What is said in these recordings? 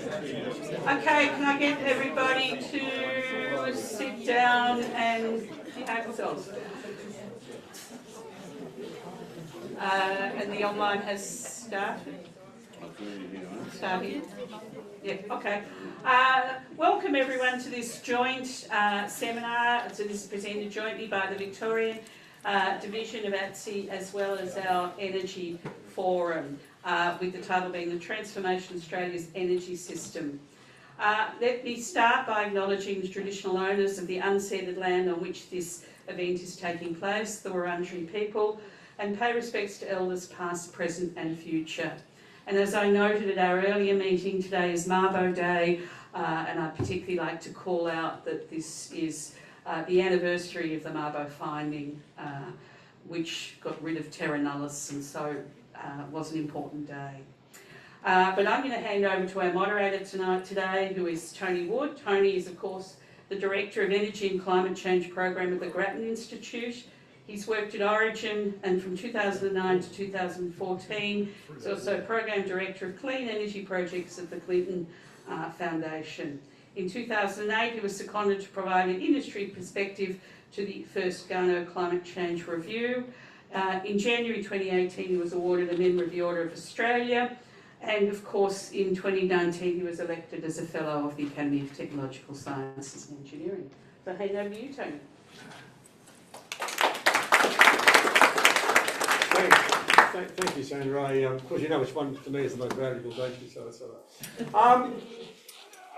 Okay, can I get everybody to sit down and behave themselves? And the online has started? Started? Yeah, okay. Welcome everyone to this joint seminar. So this is presented jointly by the Victorian Division of ATSI as well as our Energy Forum, with the title being The Transformation of Australia's Energy System. Let me start by acknowledging the traditional owners of the unceded land on which this event is taking place, the Wurundjeri people, and pay respects to elders past, present and future. And as I noted at our earlier meeting, today is Mabo Day, and I'd particularly like to call out that this is the anniversary of the Mabo finding, which got rid of terra nullius, and so was an important day. But I'm going to hand over to our moderator today, who is Tony Wood. Tony is, of course, the Director of Energy and Climate Change Program at the Grattan Institute. He's worked at Origin, and from 2009 to 2014, he's also Program Director of Clean Energy Projects at the Clinton Foundation. In 2008, he was seconded to provide an industry perspective to the first Garneau Climate Change Review. In January 2018, he was awarded a Member of the Order of Australia. And of course, in 2019, he was elected as a Fellow of the Academy of Technological Sciences and Engineering. So hand over to you, Tony. Thank you, Sandra. Of course, you know which one for me is the most valuable, don't you? So that's all right.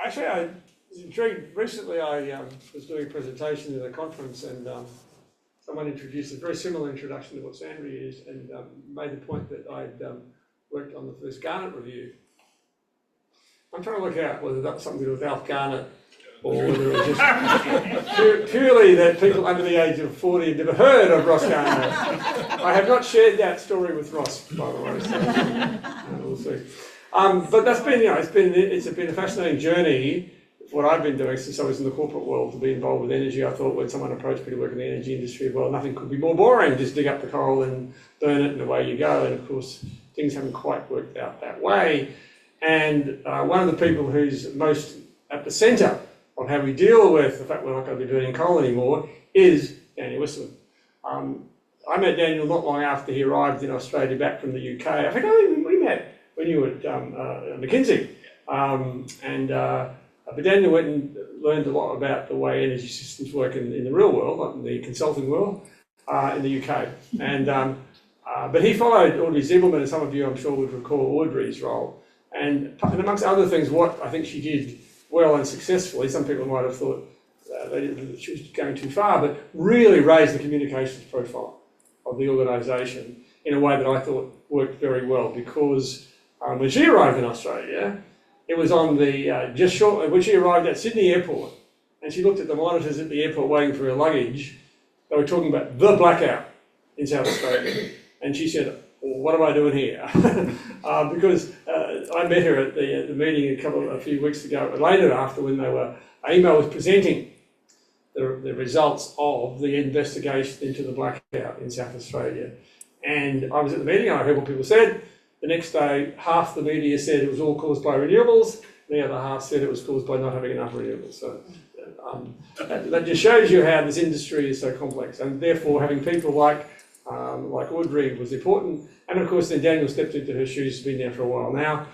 Actually, I was intrigued. Recently, I was doing a presentation at a conference, and someone introduced a very similar introduction to what Sandra used, and made the point that I'd worked on the first Garnet review. I'm trying to work out whether that was something to do with Alf Garnet, or whether it was just purely that people under the age of 40 had never heard of Ross Garnet. I have not shared that story with Ross, by the way, so we'll see. But that's been, it's been a fascinating journey. What I've been doing since I was in the corporate world to be involved with energy. I thought when someone approached me to work in the energy industry, well, nothing could be more boring. Just dig up the coal and burn it, and away you go. And of course, things haven't quite worked out that way. And one of the people who's most at the centre of how we deal with the fact we're not going to be burning coal anymore is Daniel Whistlin. I met Daniel not long after he arrived in Australia back from the UK. I think we met when you were at McKinsey. But Daniel went and learned a lot about the way energy systems work in the real world, like in the consulting world, in the UK. And but he followed Audrey Zibelman, and some of you I'm sure would recall Audrey's role. And amongst other things, what I think she did well and successfully, some people might have thought she was going too far, but really raised the communications profile of the organisation in a way that I thought worked very well, because when she arrived in Australia, it was on the, just shortly, when she arrived at Sydney Airport, and she looked at the monitors at the airport waiting for her luggage, they were talking about the blackout in South Australia. And she said, well, what am I doing here? Because I met her at the meeting a few weeks ago, later after, when AEMO was presenting the results of the investigation into the blackout in South Australia. And I was at the meeting, and I heard what people said. The next day, half the media said it was all caused by renewables, and the other half said it was caused by not having enough renewables. So that just shows you how this industry is so complex, and therefore having people like Audrey was important. And of course, then Daniel stepped into her shoes, has been there for a while now.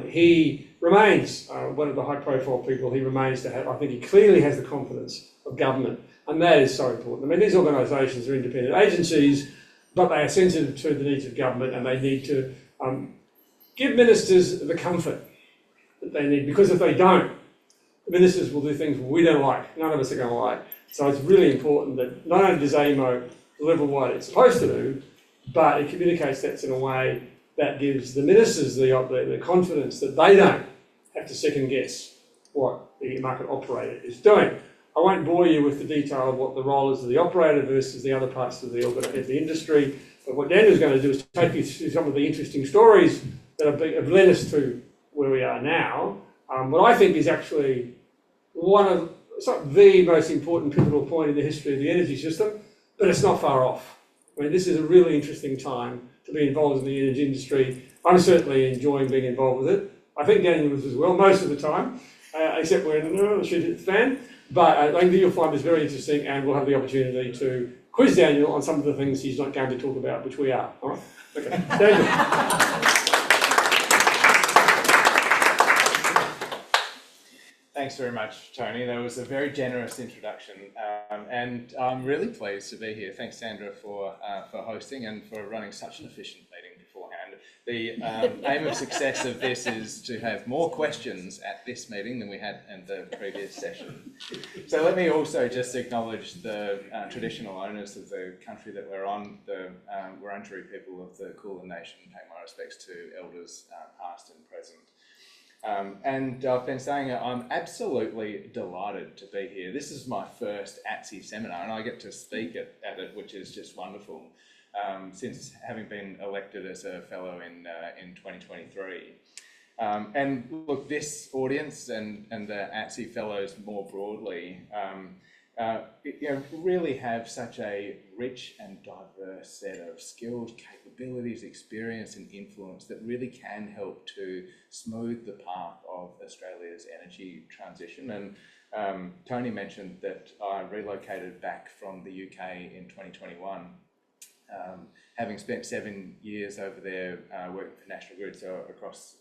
He remains one of the high-profile people. He remains to have, I think he clearly has the confidence of government, and that is so important. I mean, these organisations are independent agencies, but they are sensitive to the needs of government, and they need to give ministers the comfort that they need, because if they don't, the ministers will do things we don't like, none of us are going to like. So it's really important that not only does AEMO deliver what it's supposed to do, but it communicates that in a way that gives the ministers the confidence that they don't have to second guess what the market operator is doing. I won't bore you with the detail of what the role is of the operator versus the other parts of the industry, but what Daniel's going to do is take you through some of the interesting stories that have led us to where we are now. What I think is actually it's not the most important pivotal point in the history of the energy system, but it's not far off. I mean, this is a really interesting time to be involved in the energy industry. I'm certainly enjoying being involved with it. I think Daniel was as well most of the time, except when the shit hit the fan. But I think you'll find this very interesting, and we'll have the opportunity to quiz Daniel on some of the things he's not going to talk about, which we are. All right? Okay, Daniel. Thanks very much, Tony. That was a very generous introduction, and I'm really pleased to be here. Thanks, Sandra, for hosting and for running such an efficient meeting beforehand. The aim of success of this is to have more questions at this meeting than we had in the previous session. So let me also just acknowledge the traditional owners of the country that we're on, the Wurundjeri people of the Kulin Nation. Pay my respects to elders past and present. And I've been saying I'm absolutely delighted to be here. This is my first ATSI seminar, and I get to speak at it, which is just wonderful, since having been elected as a fellow in 2023. And look, this audience and the ATSI fellows more broadly, really have such a rich and diverse set of skills, capabilities, experience and influence that really can help to smooth the path of Australia's energy transition. And Tony mentioned that I relocated back from the UK in 2021, having spent 7 years over there working for National Grid, so across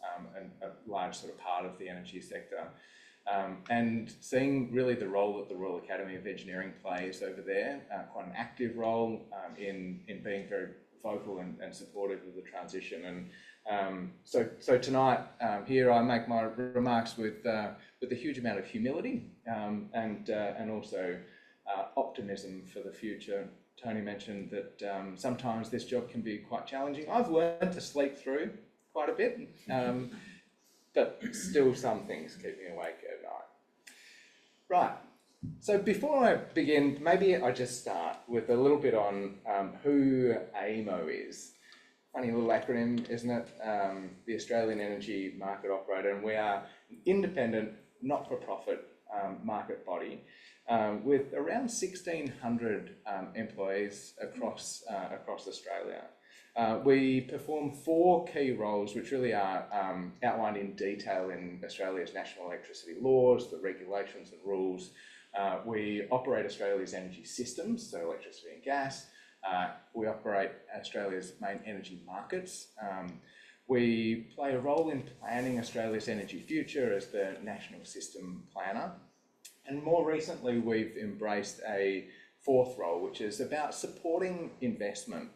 a large sort of part of the energy sector. And seeing really the role that the Royal Academy of Engineering plays over there, quite an active role in being very vocal and supportive of the transition. And so tonight here I make my remarks with a huge amount of humility and also optimism for the future. Tony mentioned that sometimes this job can be quite challenging. I've learned to sleep through quite a bit. But still some things keep me awake at night. Right, so before I begin, maybe I just start with a little bit on who AEMO is. Funny little acronym, isn't it? The Australian Energy Market Operator, and we are an independent, not-for-profit market body with around 1,600 employees across Australia. We perform 4 key roles, which really are outlined in detail in Australia's national electricity laws, the regulations and rules. We operate Australia's energy systems, so electricity and gas. We operate Australia's main energy markets. We play a role in planning Australia's energy future as the national system planner. And more recently, we've embraced a 4th role, which is about supporting investment.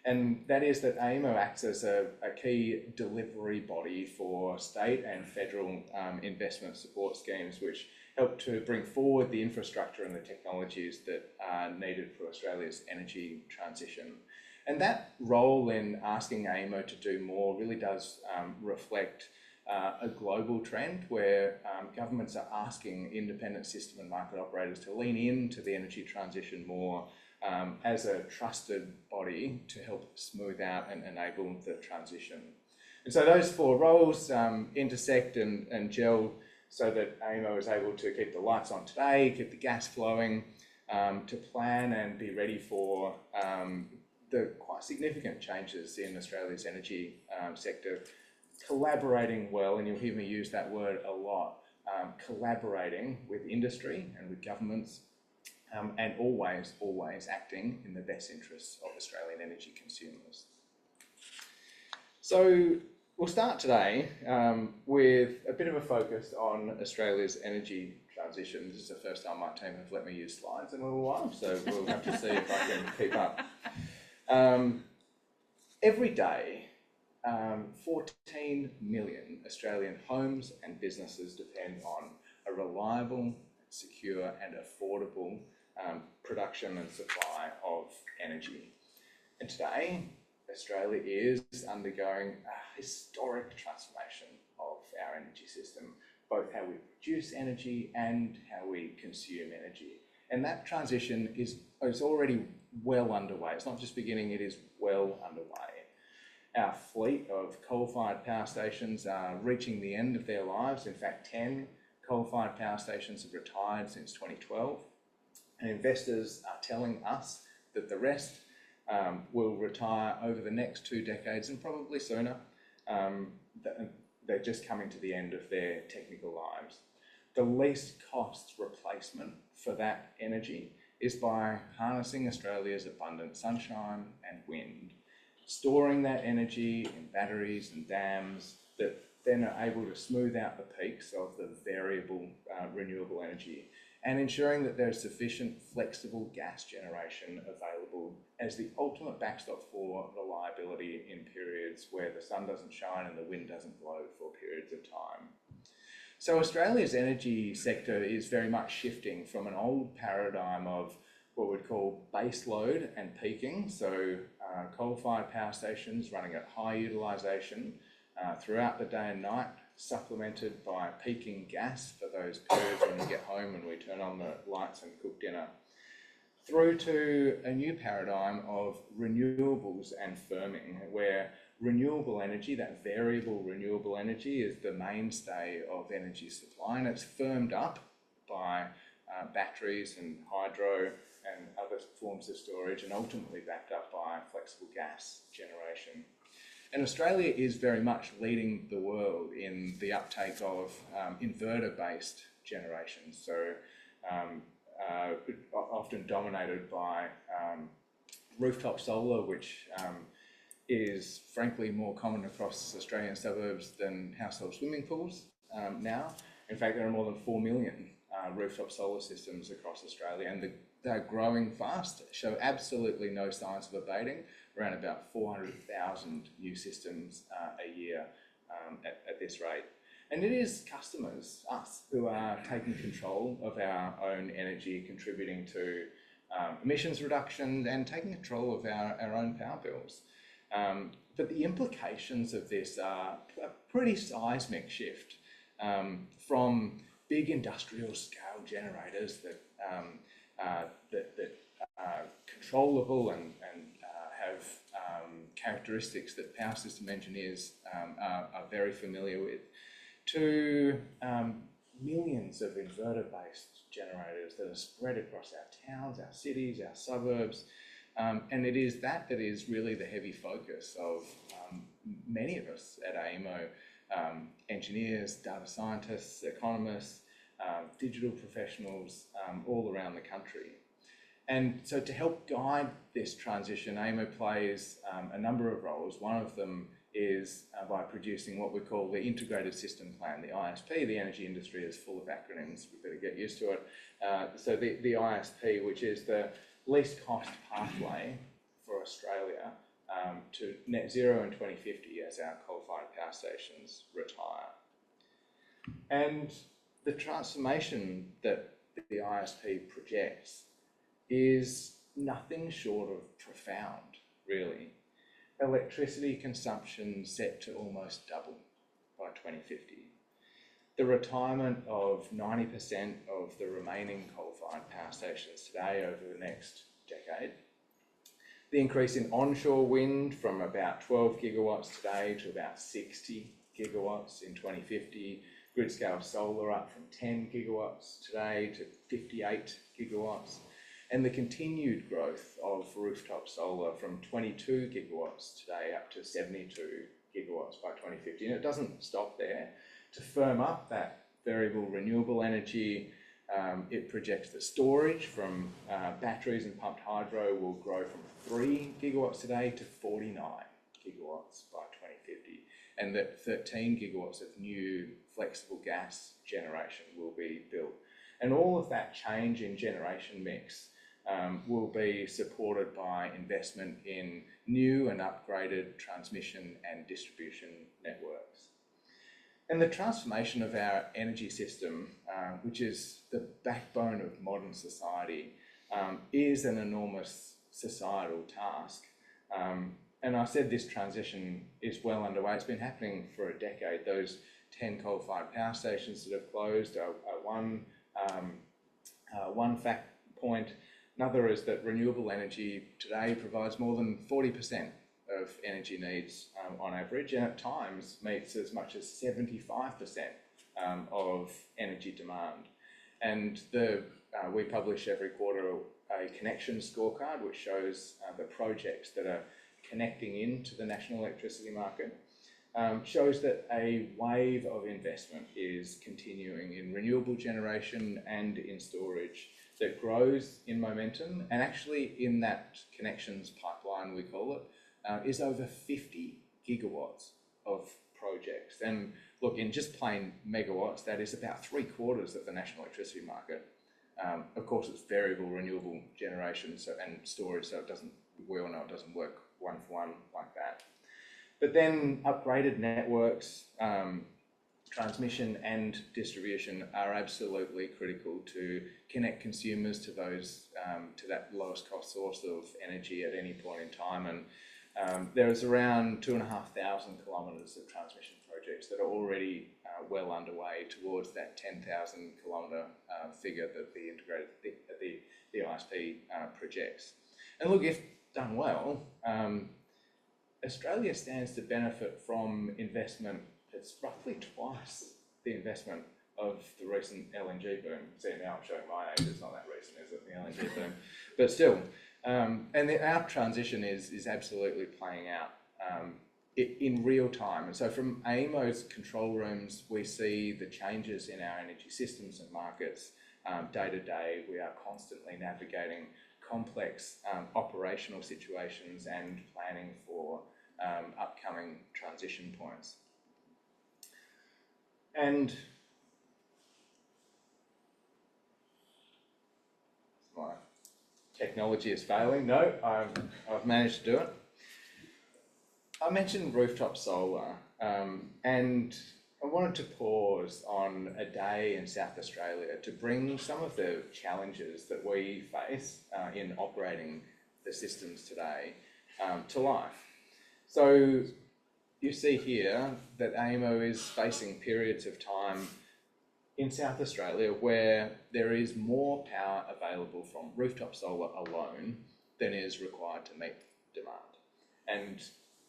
And that is that AEMO acts as a key delivery body for state and federal investment support schemes, which help to bring forward the infrastructure and the technologies that are needed for Australia's energy transition. And that role in asking AEMO to do more really does reflect a global trend where governments are asking independent system and market operators to lean into the energy transition more as a trusted body to help smooth out and enable the transition. And so those 4 roles intersect and gel so that AEMO is able to keep the lights on today, keep the gas flowing, to plan and be ready for the quite significant changes in Australia's energy sector, collaborating well, and you'll hear me use that word a lot, collaborating with industry and with governments, and always acting in the best interests of Australian energy consumers. So we'll start today with a bit of a focus on Australia's energy transition. This is the first time my team have let me use slides in a little while, so we'll have to see if I can keep up. Every day, 14 million Australian homes and businesses depend on a reliable, secure and affordable production and supply of energy. And today, Australia is undergoing a historic transformation of our energy system, both how we produce energy and how we consume energy. And that transition is already well underway. It's not just beginning, it is well underway. Our fleet of coal-fired power stations are reaching the end of their lives. In fact, 10 coal-fired power stations have retired since 2012. And investors are telling us that the rest will retire over the next 2 decades and probably sooner. they're just coming to the end of their technical lives. The least cost replacement for that energy is by harnessing Australia's abundant sunshine and wind, storing that energy in batteries and dams that then are able to smooth out the peaks of the variable renewable energy, and ensuring that there's sufficient flexible gas generation available as the ultimate backstop for reliability in periods where the sun doesn't shine and the wind doesn't blow for periods of time. So Australia's energy sector is very much shifting from an old paradigm of what we'd call base load and peaking, so coal-fired power stations running at high utilisation throughout the day and night, supplemented by peaking gas for those periods when we get home and we turn on the lights and cook dinner, through to a new paradigm of renewables and firming, where renewable energy, that variable renewable energy, is the mainstay of energy supply, and it's firmed up by batteries and hydro and other forms of storage, and ultimately backed up by flexible gas generation. And Australia is very much leading the world in the uptake of inverter-based generation, so often dominated by rooftop solar, which is frankly more common across Australian suburbs than household swimming pools now. In fact, there are more than 4 million rooftop solar systems across Australia, and they're growing fast, show absolutely no signs of abating, around about 400,000 new systems a year at this rate. And it is customers, us, who are taking control of our own energy, contributing to emissions reduction and taking control of our own power bills. But the implications of this are a pretty seismic shift from big industrial scale generators that are controllable and have characteristics that power system engineers are very familiar with, to millions of inverter-based generators that are spread across our towns, our cities, our suburbs. And it is that is really the heavy focus of many of us at AEMO, engineers, data scientists, economists, digital professionals all around the country. And so to help guide this transition, AEMO plays a number of roles. One of them is by producing what we call the Integrated System Plan, the ISP. The energy industry is full of acronyms, we better get used to it. So the ISP, which is the least cost pathway for Australia to net zero in 2050 as our coal-fired power stations retire. And the transformation that the ISP projects is nothing short of profound, really. Electricity consumption set to almost double by 2050. The retirement of 90% of the remaining coal-fired power stations today over the next decade. The increase in onshore wind from about 12 gigawatts today to about 60 gigawatts in 2050. Grid-scale solar up from 10 gigawatts today to 58 gigawatts. And the continued growth of rooftop solar from 22 gigawatts today up to 72 gigawatts by 2050. And it doesn't stop there. To firm up that variable renewable energy, it projects that storage from batteries and pumped hydro will grow from 3 gigawatts today to 49 gigawatts by 2050, and that 13 gigawatts of new flexible gas generation will be built. And all of that change in generation mix will be supported by investment in new and upgraded transmission and distribution networks. And the transformation of our energy system, which is the backbone of modern society, is an enormous societal task. And I said this transition is well underway. It's been happening for a decade. Those 10 coal-fired power stations that have closed are one fact point. Another is that renewable energy today provides more than 40% of energy needs on average, and at times meets as much as 75% of energy demand. And we publish every quarter a connection scorecard which shows the projects that are connecting into the national electricity market. shows that a wave of investment is continuing in renewable generation and in storage that grows in momentum, and actually in that connections pipeline, we call it, is over 50 gigawatts of projects. And look, in just plain megawatts, that is about 3/4 of the national electricity market. Of course, it's variable renewable generation and storage, so we all know it doesn't work one for one like that. But then upgraded networks, transmission and distribution are absolutely critical to connect consumers to those to that lowest cost source of energy at any point in time. And there is around 2,500 kilometres of transmission projects that are already well underway towards that 10,000 kilometre figure that the ISP projects. And look, if done well, Australia stands to benefit from investment that's roughly twice the investment of the recent LNG boom. See, now I'm showing my age, it's not that recent, is it, the LNG boom? But still, our transition is absolutely playing out in real time. And so from AEMO's control rooms, we see the changes in our energy systems and markets day to day. We are constantly navigating complex operational situations and planning for upcoming transition points. And my technology is failing. No, I've managed to do it. I mentioned rooftop solar, and I wanted to pause on a day in South Australia to bring some of the challenges that we face in operating the systems today to life. So you see here that AEMO is facing periods of time in South Australia where there is more power available from rooftop solar alone than is required to meet demand. And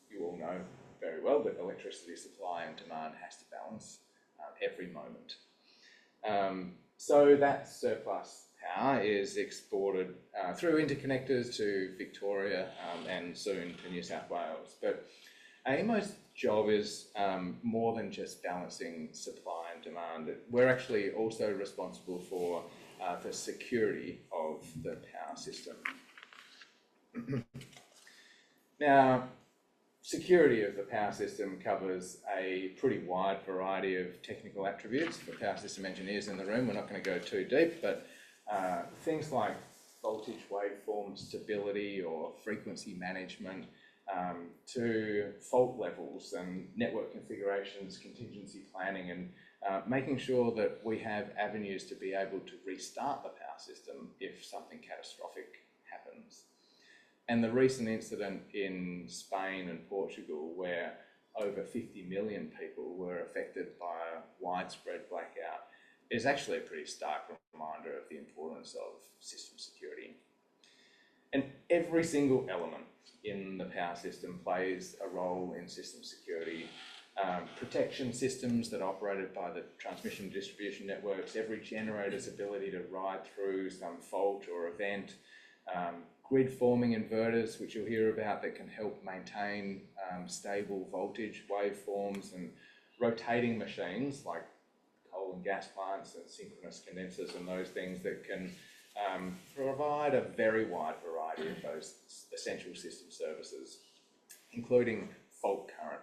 you all know very well that electricity supply and demand has to balance every moment. So that surplus power is exported through interconnectors to Victoria and soon to New South Wales. But AEMO's job is more than just balancing supply and demand. We're actually also responsible for the security of the power system. Now, security of the power system covers a pretty wide variety of technical attributes. For power system engineers in the room, we're not going to go too deep, but things like voltage waveform stability or frequency management, to fault levels and network configurations, contingency planning, and making sure that we have avenues to be able to restart the power system if something catastrophic happens. And the recent incident in Spain and Portugal, where over 50 million people were affected by a widespread blackout, is actually a pretty stark reminder of the importance of system security. And every single element in the power system plays a role in system security. Protection systems that are operated by the transmission and distribution networks, every generator's ability to ride through some fault or event, grid forming inverters, which you'll hear about, that can help maintain stable voltage waveforms, and rotating machines like coal and gas plants and synchronous condensers and those things that can provide a very wide variety of those essential system services, including fault current,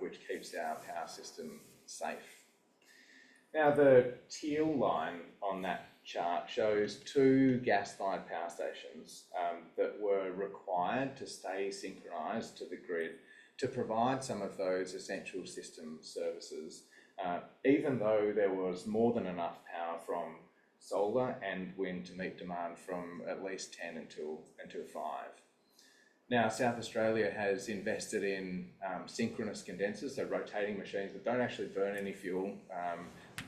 which keeps our power system safe. Now, the teal line on that chart shows 2 gas-fired power stations that were required to stay synchronised to the grid to provide some of those essential system services, even though there was more than enough power from solar and wind to meet demand from at least 10 until 5. Now, South Australia has invested in synchronous condensers, so rotating machines that don't actually burn any fuel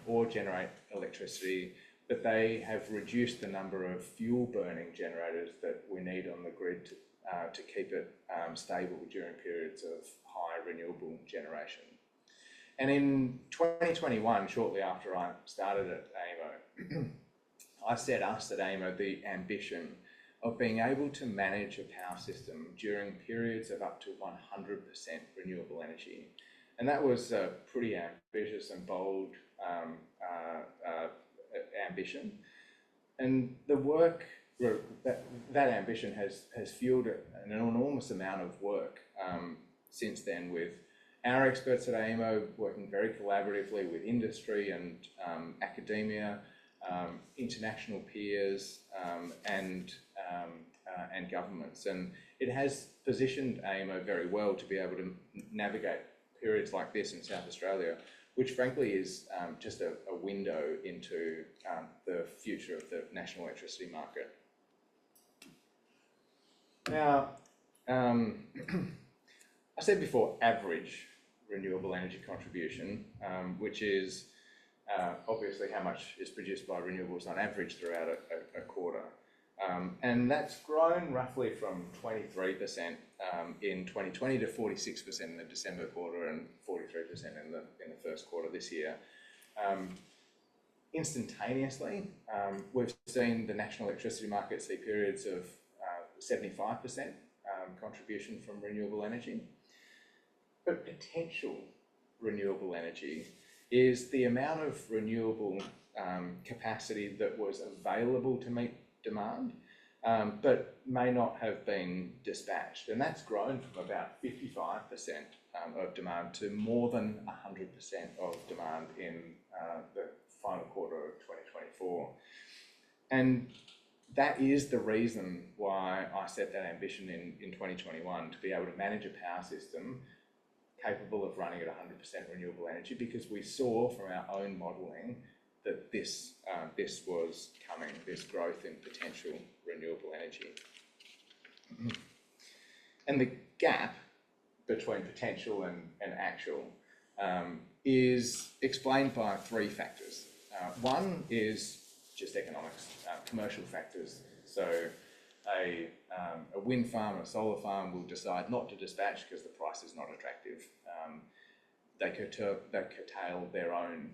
or generate electricity, but they have reduced the number of fuel-burning generators that we need on the grid to keep it stable during periods of high renewable generation. And in 2021, shortly after I started at AEMO, I set us at AEMO the ambition of being able to manage a power system during periods of up to 100% renewable energy. And that was a pretty ambitious and bold ambition. And the work, that ambition has fueled an enormous amount of work since then, with our experts at AEMO working very collaboratively with industry and academia, international peers, and governments. And it has positioned AEMO very well to be able to navigate periods like this in South Australia, which frankly is just a window into the future of the national electricity market. Now, I said before average renewable energy contribution, which is obviously how much is produced by renewables on average throughout a quarter. And that's grown roughly from 23% in 2020 to 46% in the December quarter and 43% in the first quarter this year. Instantaneously, we've seen the national electricity market see periods of 75% contribution from renewable energy. But potential renewable energy is the amount of renewable capacity that was available to meet demand, but may not have been dispatched. And that's grown from about 55% of demand to more than 100% of demand in the final quarter of 2024. And that is the reason why I set that ambition in 2021, to be able to manage a power system capable of running at 100% renewable energy, because we saw from our own modelling that this was coming, this growth in potential renewable energy. And the gap between potential and actual is explained by three factors. One is just economics, commercial factors. So a wind farm or a solar farm will decide not to dispatch because the price is not attractive. They curtail their own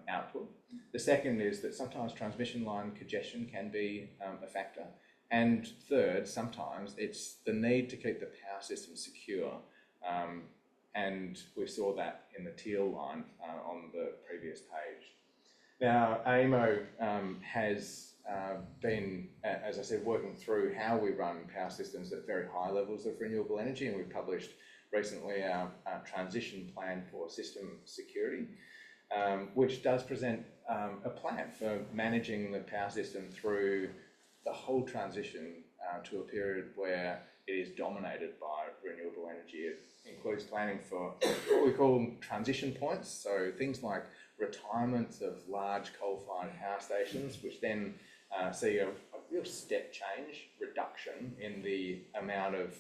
output. The second is that sometimes transmission line congestion can be a factor. And third, sometimes it's the need to keep the power system secure. And we saw that in the teal line on the previous page. Now, AEMO has been, as I said, working through how we run power systems at very high levels of renewable energy, and we've published recently our transition plan for system security, which does present a plan for managing the power system through the whole transition to a period where it is dominated by renewable energy. It includes planning for what we call transition points, so things like retirements of large coal-fired power stations, which then see a real step change reduction in the amount of,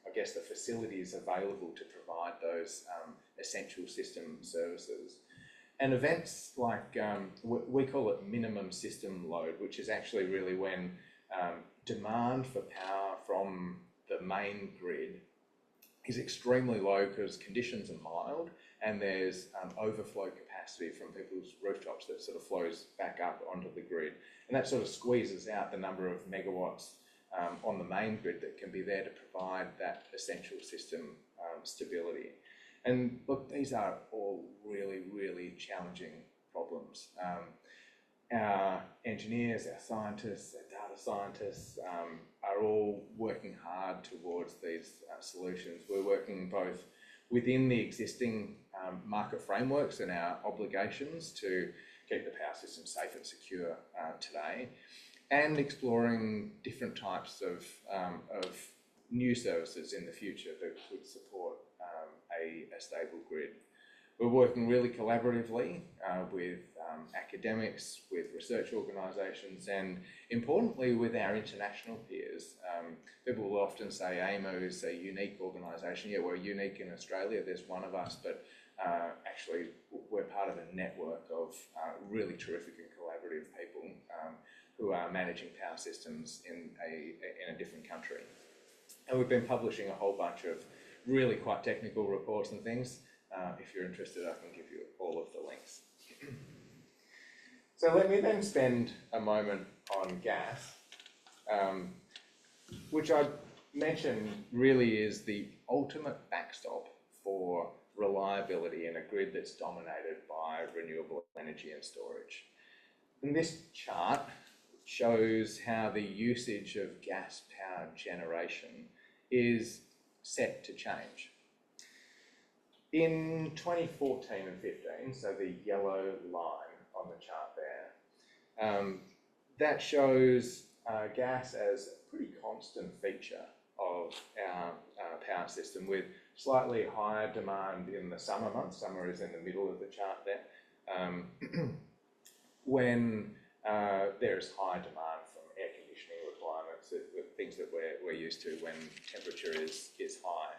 I guess, the facilities available to provide those essential system services. And events like, we call it minimum system load, which is actually really when demand for power from the main grid is extremely low because conditions are mild and there's overflow capacity from people's rooftops that sort of flows back up onto the grid. And that sort of squeezes out the number of megawatts on the main grid that can be there to provide that essential system stability. And look, these are all really, really challenging problems. Our engineers, our scientists, our data scientists are all working hard towards these solutions. We're working both within the existing market frameworks and our obligations to keep the power system safe and secure today, and exploring different types of new services in the future that could support a stable grid. We're working really collaboratively with academics, with research organisations, and importantly with our international peers. People will often say AEMO is a unique organisation. Yeah, we're unique in Australia, there's one of us, but actually we're part of a network of really terrific and collaborative people who are managing power systems in a different country. And we've been publishing a whole bunch of really quite technical reports and things. If you're interested, I can give you all of the links. So let me then spend a moment on gas, which I mentioned really is the ultimate backstop for reliability in a grid that's dominated by renewable energy and storage. And this chart shows how the usage of gas-powered generation is set to change. In 2014 and 15, so the yellow line on the chart there, that shows gas as a pretty constant feature of our power system, with slightly higher demand in the summer months. Summer is in the middle of the chart there, when there's high demand from air conditioning requirements, things that we're used to when temperature is high.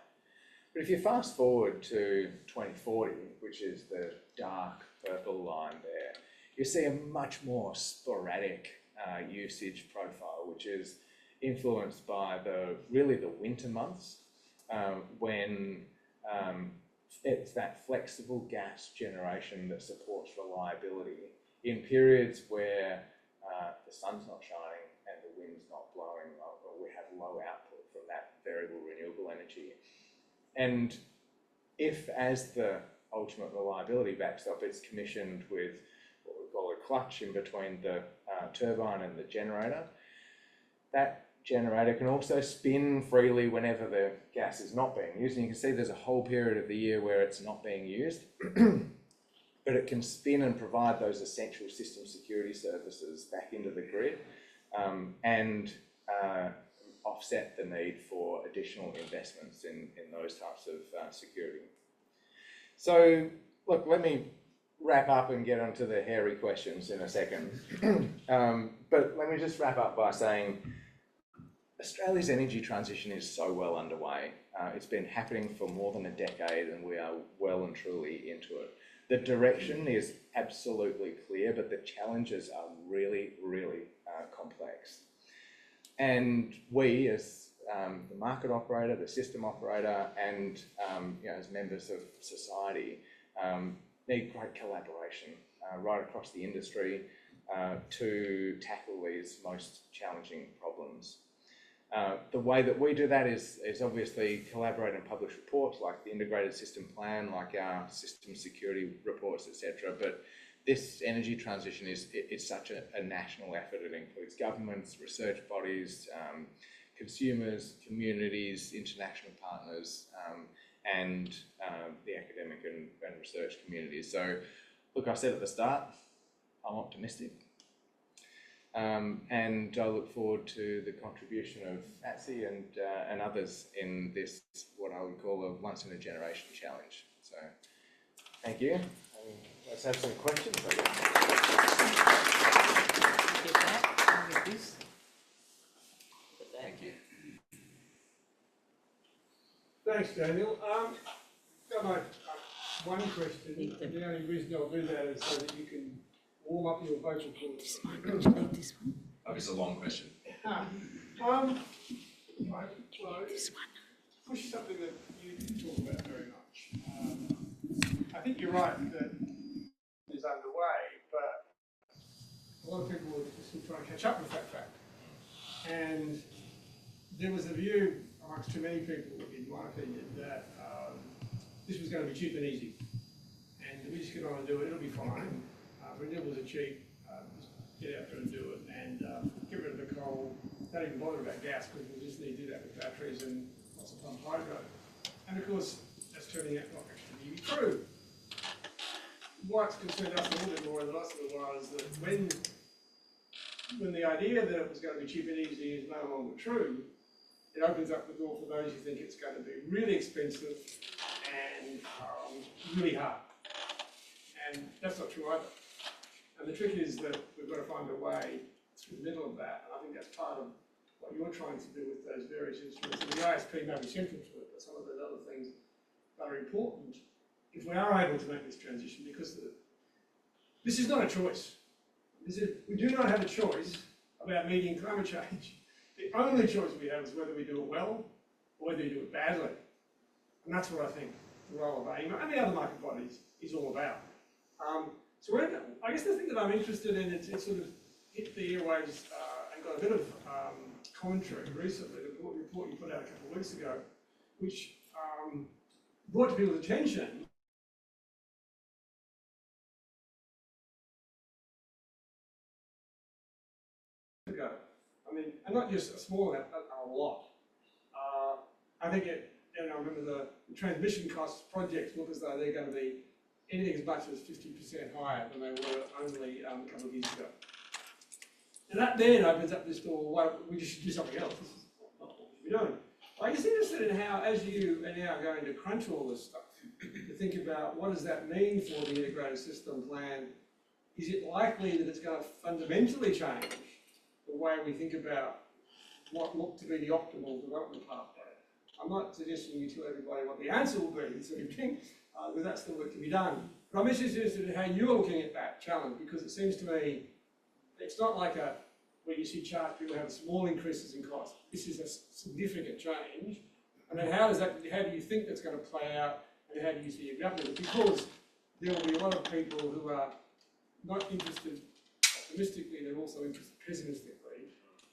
But if you fast forward to 2040, which is the dark purple line there, you see a much more sporadic usage profile, which is influenced by the winter months, when it's that flexible gas generation that supports reliability in periods where the sun's not shining and the wind's not blowing, or we have low output from that variable renewable energy. And if, as the ultimate reliability backstop, it's commissioned with what we call a clutch in between the turbine and the generator, that generator can also spin freely whenever the gas is not being used. And you can see there's a whole period of the year where it's not being used, but it can spin and provide those essential system security services back into the grid, and offset the need for additional investments in those types of security. So, look, let me wrap up and get onto the hairy questions in a second. But let me just wrap up by saying Australia's energy transition is so well underway. It's been happening for more than a decade, and we are well and truly into it. The direction is absolutely clear, but the challenges are really, really complex. And we, as the market operator, the system operator, and as members of society, need great collaboration right across the industry to tackle these most challenging problems. The way that we do that is obviously collaborate and publish reports like the Integrated System Plan, like our system security reports, etc. But this energy transition is such a national effort. It includes governments, research bodies, consumers, communities, international partners, and the academic and research communities. So, look, I said at the start, I'm optimistic. And I look forward to the contribution of ATSI and others in this, what I would call a once-in-a-generation challenge. So, thank you. Let's have some questions, I guess. Thank you. Thanks, Daniel. Got one question. The only reason I'll do that is so that you can warm up your vocal cords. This one. Oh, it's a long question. This one. Push something that you didn't talk about very much. I think you're right that is underway, but a lot of people are just trying to catch up with that fact. And there was a view amongst too many people, in my opinion, that this was going to be cheap and easy. And we just get on and do it, it'll be fine. Renewables are cheap, just get out there and do it, and get rid of the coal. Don't even bother about gas, because we'll just need to do that with batteries and lots of pumped hydro. And of course, that's turning out not actually to be true. What's concerned us a little bit more in the last little while is that when the idea that it was going to be cheap and easy is no longer true, it opens up the door for those who think it's going to be really expensive and really hard. And that's not true either. And the trick is that we've got to find a way through the middle of that. And I think that's part of what you're trying to do with those various instruments. And the ISP may be central to it, but some of those other things are important if we are able to make this transition, because this is not a choice. We do not have a choice about meeting climate change. The only choice we have is whether we do it well or whether we do it badly. And that's what I think the role of AEMO and the other market bodies is all about. So I guess the thing that I'm interested in, it sort of hit the airwaves and got a bit of commentary recently, the report you put out a couple of weeks ago, which brought to people's attention I mean, and not just a small amount, but a lot. I think I remember the transmission costs projects look as though they're going to be anything as much as 50% higher than they were only a couple of years ago. And that then opens up this door, well, we just should do something else. This is not what we should be doing. I'm just interested in how, as you are now going to crunch all this stuff, to think about what does that mean for the integrated system plan. Is it likely that it's going to fundamentally change the way we think about what looked to be the optimal development pathway? I'm not suggesting you tell everybody what the answer will be this evening, because that's the work to be done. But I'm just interested in how you're looking at that challenge, because it seems to me it's not like where you see charts, people have small increases in cost. This is a significant change. And then how do you think that's going to play out, and how do you see it happening? Because there will be a lot of people who are not interested optimistically, they're also interested pessimistically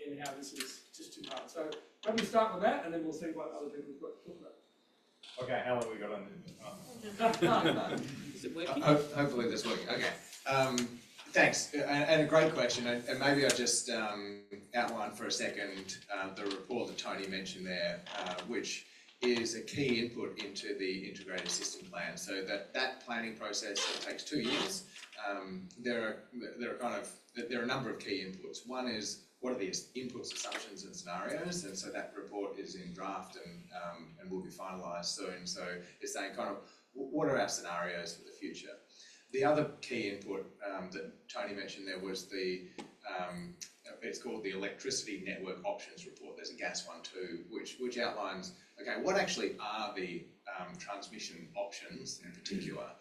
in how this is just too hard. So maybe start with that, and then we'll see what other people have got to talk about. Okay, how long have we got on this? Is it working? Hopefully this working. Okay. Thanks, and a great question. And maybe I'll just outline for a second the report that Tony mentioned there, which is a key input into the integrated system plan. So that planning process takes 2 years. There are a number of key inputs. One is, what are the inputs, assumptions and scenarios? And so that report is in draft and will be finalised soon. So it's saying kind of, what are our scenarios for the future? The other key input that Tony mentioned there was it's called the Electricity Network Options Report. There's a gas one too, which outlines, okay, what actually are the transmission options in particular,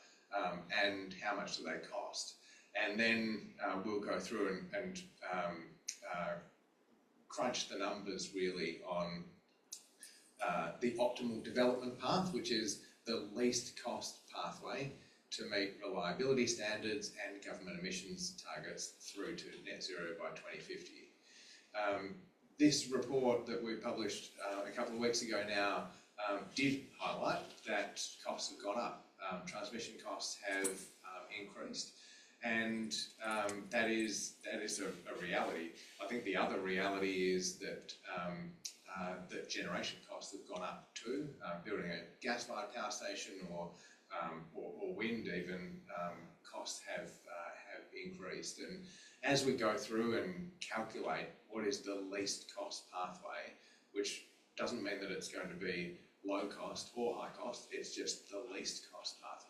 and how much do they cost? And then we'll go through and crunch the numbers really on the optimal development path, which is the least cost pathway to meet reliability standards and government emissions targets through to net zero by 2050. This report that we published a couple of weeks ago now did highlight that costs have gone up. Transmission costs have increased, and that is a reality. I think the other reality is that that generation costs have gone up too. Building a gas-fired power station or wind even, costs have increased. And as we go through and calculate what is the least cost pathway, which doesn't mean that it's going to be low cost or high cost, it's just the least cost pathway.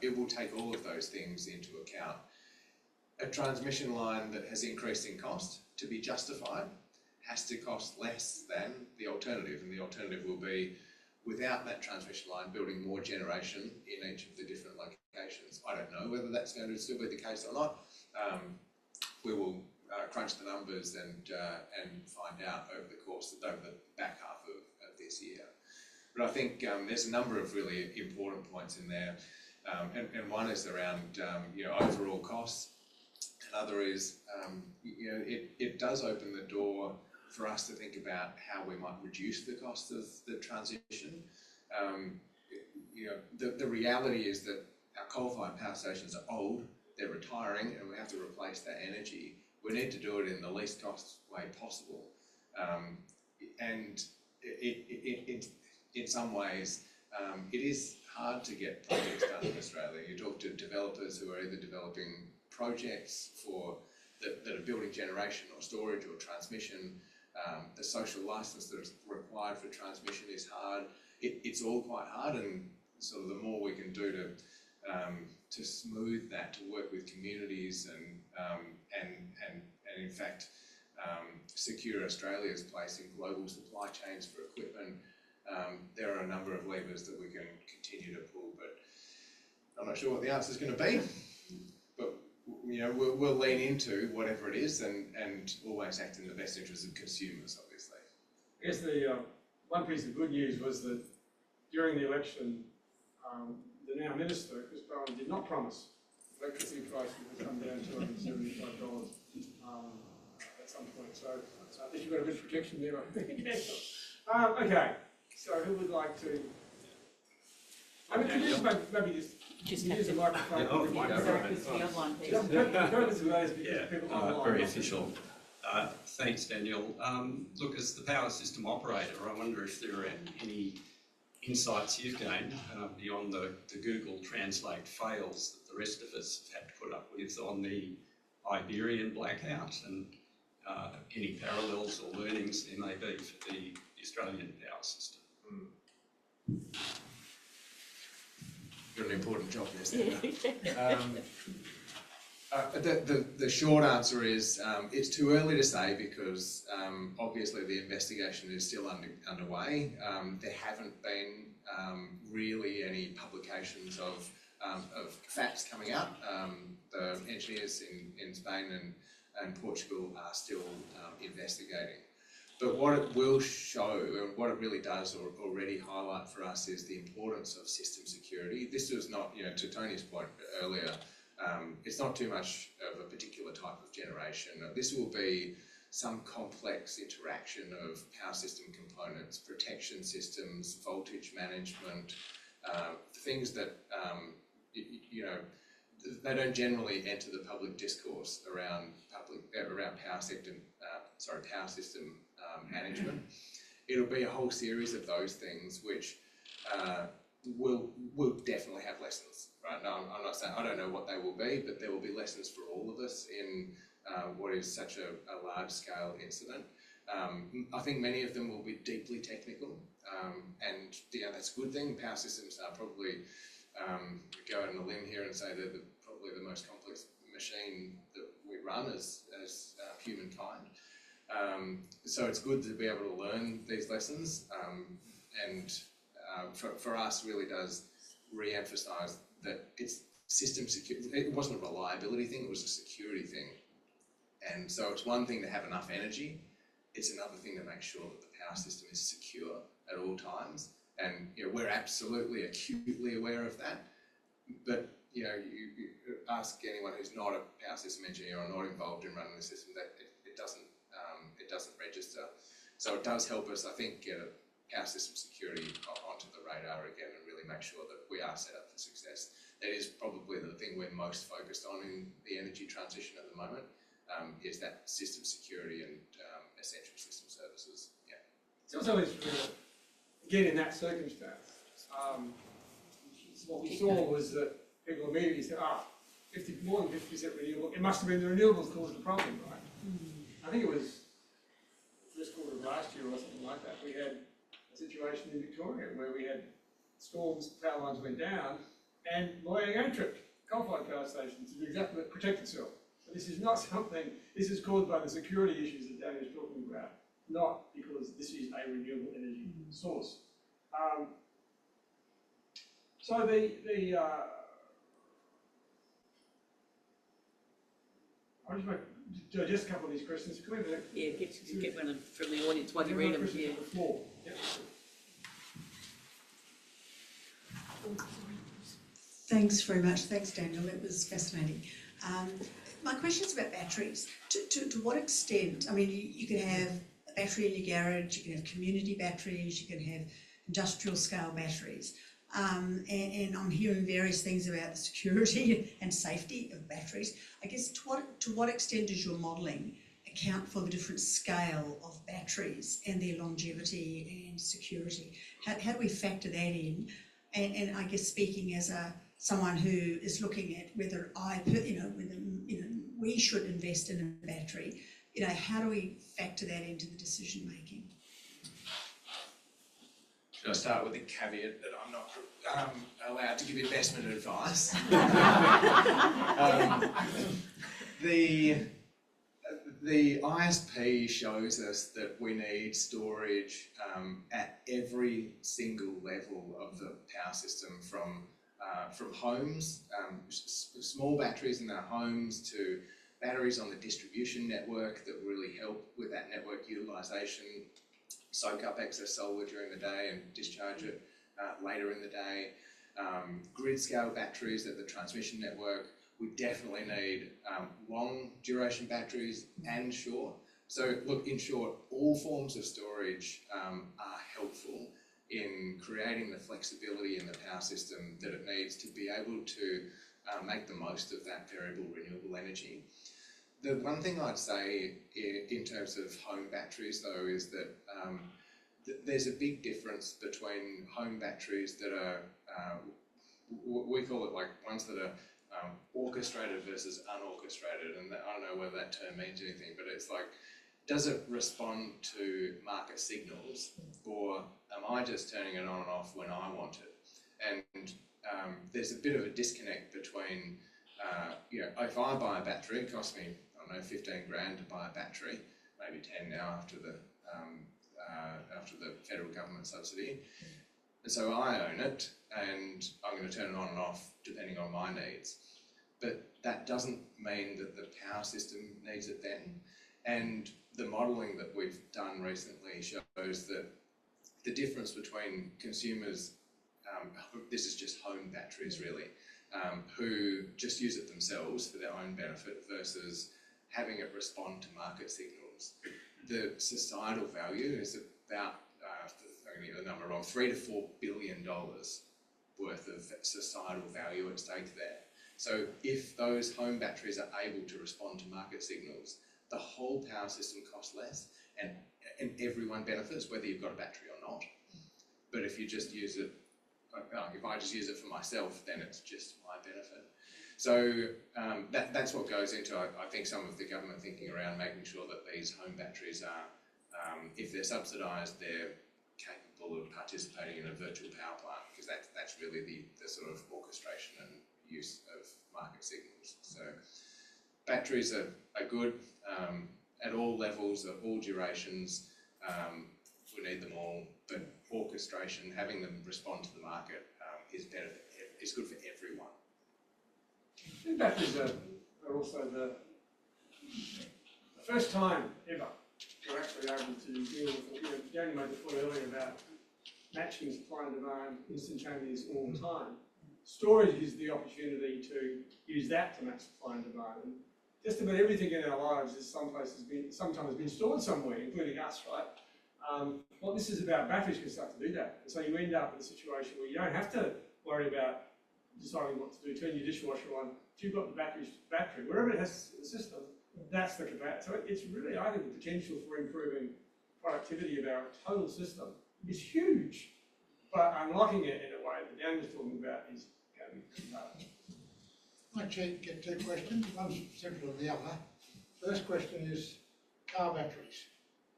It will take all of those things into account. A transmission line that has increased in cost, to be justified, has to cost less than the alternative, and the alternative will be, without that transmission line, building more generation in each of the different locations. I don't know whether that's going to still be the case or not. We will crunch the numbers and find out over the back half of this year. But I think there's a number of really important points in there, and one is around overall costs. Another is it does open the door for us to think about how we might reduce the cost of the transition. The reality is that our coal-fired power stations are old, they're retiring, and we have to replace that energy. We need to do it in the least cost way possible. And in some ways, it is hard to get projects done in Australia. You talk to developers who are either developing projects that are building generation or storage or transmission. The social licence that's required for transmission is hard. It's all quite hard, and sort of the more we can do to smooth that, to work with communities and in fact secure Australia's place in global supply chains for equipment. There are a number of levers that we can continue to pull, but I'm not sure what the answer is going to be. But we'll lean into whatever it is and always act in the best interest of consumers, obviously. I guess the one piece of good news was that during the election, the now Minister, Chris Bowen, did not promise electricity prices would come down to $275 at some point. So I think you've got a good protection there, I think. Okay, so who would like to... I mean, could you just maybe just Just Use the microphone. Yeah, oh, Yeah, Sorry, right. because the online piece. Just go to those because Yeah, people online. very official. Thanks, Daniel. Look, as the power system operator, I wonder if there are any insights you've gained beyond the Google Translate fails that the rest of us have had to put up with on the Iberian blackout, and any parallels or learnings there may be for the Australian power system. You've got an important job there, Senator. The short answer is it's too early to say because obviously the investigation is still underway. There haven't been really any publications of facts coming out. The engineers in Spain and Portugal are still investigating. But what it will show, and what it really does already highlight for us, is the importance of system security. This was not, to Tony's point earlier, it's not too much of a particular type of generation. This will be some complex interaction of power system components, protection systems, voltage management, things that, they don't generally enter the public discourse around power system management. It'll be a whole series of those things which will definitely have lessons, right? No, I'm not saying, I don't know what they will be, but there will be lessons for all of us in what is such a large-scale incident. I think many of them will be deeply technical, and that's a good thing. Power systems are probably, go out on a limb here and say they're probably the most complex machine that we run as humankind. So it's good to be able to learn these lessons, and for us really does re-emphasise that it's system security. It wasn't a reliability thing, it was a security thing. And so it's one thing to have enough energy, it's another thing to make sure that the power system is secure at all times. And we're absolutely acutely aware of that. But you ask anyone who's not a power system engineer or not involved in running the system, that it doesn't register. So it does help us, I think, get power system security onto the radar again and really make sure that we are set up for success. That is probably the thing we're most focused on in the energy transition at the moment, is that system security and essential system services. Yeah. It's also interesting, again, in that circumstance, what we saw was that people immediately said, more than 50% renewable, it must have been the renewables caused the problem, right? I think it was first quarter of last year or something like that, we had a situation in Victoria where we had storms, power lines went down, and Loy Yang tripped coal-fired power stations to do exactly that, protect itself. So this is not something, this is caused by the security issues that Daniel's talking about, not because this is a renewable energy source. So I'll just digest a couple of these questions. Can we Get one from the audience while you read them. Yeah. Yep. Thanks very much. Thanks, Daniel. It was fascinating. My question is about batteries. To what extent? I mean, you can have a battery in your garage, you can have community batteries, you can have industrial scale batteries. And I'm hearing various things about the security and safety of batteries. I guess to what extent does your modelling account for the different scale of batteries and their longevity and security? How do we factor that in? And I guess speaking as someone who is looking at whether we should invest in a battery, how do we factor that into the decision making? Should I start with the caveat that I'm not allowed to give investment advice? The ISP shows us that we need storage at every single level of the power system, from homes, small batteries in our homes, to batteries on the distribution network that really help with that network utilisation, soak up excess solar during the day and discharge it later in the day, grid scale batteries at the transmission network. We definitely need long duration batteries and short. So look, in short, all forms of storage are helpful, in creating the flexibility in the power system that it needs to be able to make the most of that variable renewable energy. The one thing I'd say in terms of home batteries though is that there's a big difference between home batteries that are, we call it like ones that are orchestrated versus unorchestrated, and I don't know whether that term means anything, but it's like, does it respond to market signals, or am I just turning it on and off when I want it? And there's a bit of a disconnect between, you know, if I buy a battery, it costs me, I don't know, 15 grand to buy a battery, maybe 10 now after the federal government subsidy. And so I own it, and I'm going to turn it on and off depending on my needs. But that doesn't mean that the power system needs it then. And the modelling that we've done recently shows that the difference between consumers, this is just home batteries really, who just use it themselves for their own benefit versus having it respond to market signals. The societal value is about, I'm going to get the number wrong, $3 to $4 billion worth of societal value at stake there. So if those home batteries are able to respond to market signals, the whole power system costs less, and everyone benefits, whether you've got a battery or not. But if you just use it, if I just use it for myself, then it's just my benefit. So that's what goes into, I think, some of the government thinking around making sure that these home batteries are, if they're subsidised, they're capable of participating in a virtual power plant, because that's really the sort of orchestration and use of market signals. So batteries are good at all levels, at all durations. We need them all, but orchestration, having them respond to the market, is better. Is good for everyone. I think batteries are also the first time ever we're actually able to deal with, you know, Danny made the point earlier about matching supply and demand instantaneous all the time. Storage is the opportunity to use that to match supply and demand. And just about everything in our lives is sometimes been stored somewhere, including us, right? What this is about, batteries can start to do that. And so you end up in a situation where you don't have to worry about deciding what to do, turn your dishwasher on. If you've got the battery, wherever it has the system, that's the capacity. So it's really, I think, the potential for improving productivity of our total system is huge. But unlocking it in a way that Dan was talking about is going to be pretty hard. I might get two questions, one's central to the other. First question is car batteries.